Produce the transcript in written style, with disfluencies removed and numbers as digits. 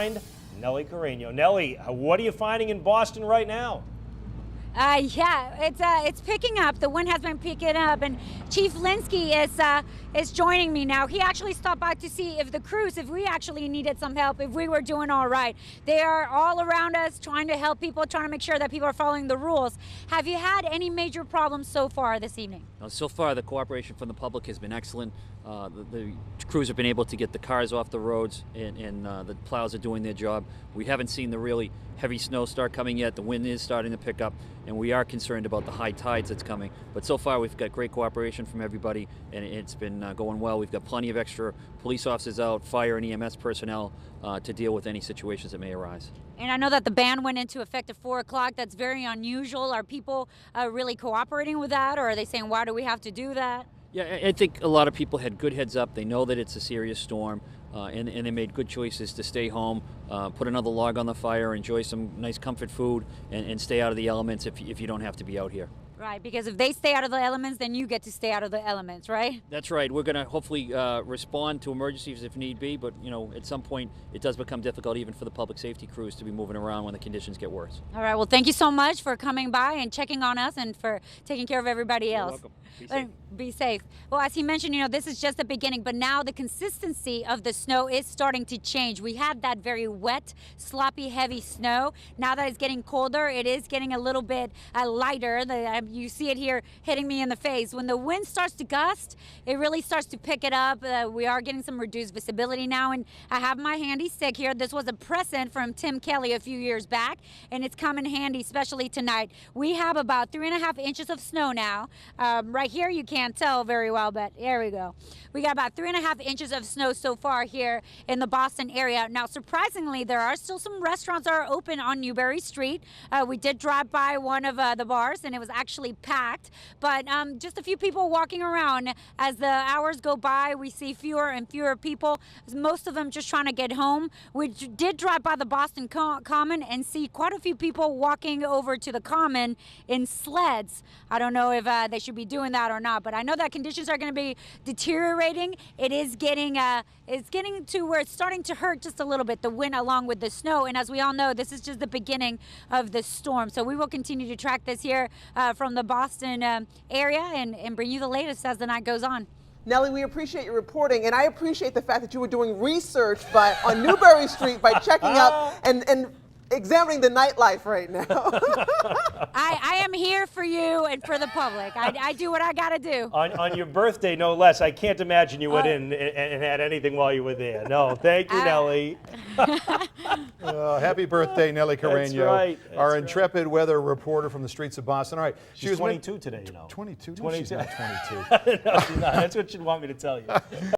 Nelly Carreno. Nelly, what are you finding in Boston right now? Yeah, it's picking up. The wind has been picking up, and Chief Linsky is joining me now. He actually stopped by to see if the crews, if we actually needed some help, if we were doing all right. They are all around us, trying to help people, trying to make sure that people are following the rules. Have you had any major problems so far this evening? So far, the cooperation from the public has been excellent. The crews have been able to get the cars off the roads, and the plows are doing their job. We haven't seen the really heavy snow start coming yet. The wind is starting to pick up, and we are concerned about the high tides that's coming. But so far, we've got great cooperation from everybody, and it's been going well. We've got plenty of extra police officers out, fire and EMS personnel to deal with any situations that may arise. And I know that the ban went into effect at 4 o'clock. That's very unusual. Are people really cooperating with that, or are they saying, why do we have to do that? Yeah, I think a lot of people had good heads up. They know that it's a serious storm, and they made good choices to stay home, put another log on the fire, enjoy some nice comfort food, and stay out of the elements if you don't have to be out here. Right, because if they stay out of the elements, then you get to stay out of the elements, right? That's right. We're going to hopefully respond to emergencies if need be, but at some point it does become difficult even for the public safety crews to be moving around when the conditions get worse. All right, well, thank you so much for coming by and checking on us and for taking care of everybody else. You're welcome. Be safe. Be safe. Well, as he mentioned, this is just the beginning, but now the consistency of the snow is starting to change. We had that very wet, sloppy, heavy snow. Now that it's getting colder, it is getting a little bit lighter. You see it here hitting me in the face. When the wind starts to gust, it really starts to pick it up. We are getting some reduced visibility now, and I have my handy stick here. This was a present from Tim Kelly a few years back, and it's come in handy, especially tonight. We have about 3.5 inches of snow now. Right here, you can't tell very well, but there we go. We got about 3.5 inches of snow so far here in the Boston area. Now, surprisingly, there are still some restaurants that are open on Newberry Street. We did drive by one of the bars, and it was actually packed, but just a few people walking around. As the hours go by, we see fewer and fewer people, most of them just trying to get home. We did drive by the Boston Common and see quite a few people walking over to the Common in sleds. I don't know if they should be doing that or not, but I know that conditions are going to be deteriorating. It is getting to where it's starting to hurt just a little bit, the wind along with the snow, and as we all know, this is just the beginning of the storm. So we will continue to track this here from the Boston area and bring you the latest as the night goes on. Nelly, we appreciate your reporting, and I appreciate the fact that you were doing research on Newberry Street by checking out and examining the nightlife right now. I am here for you and for the public. I do what I got to do. On your birthday, no less. I can't imagine you went in and had anything while you were there. No, thank you, Nelly. Happy birthday, Nelly Carreno. That's right. Our intrepid weather reporter from the streets of Boston. All right. She's 22 today, 22? No, 22. she's not 22. No, she's not. That's what she'd want me to tell you.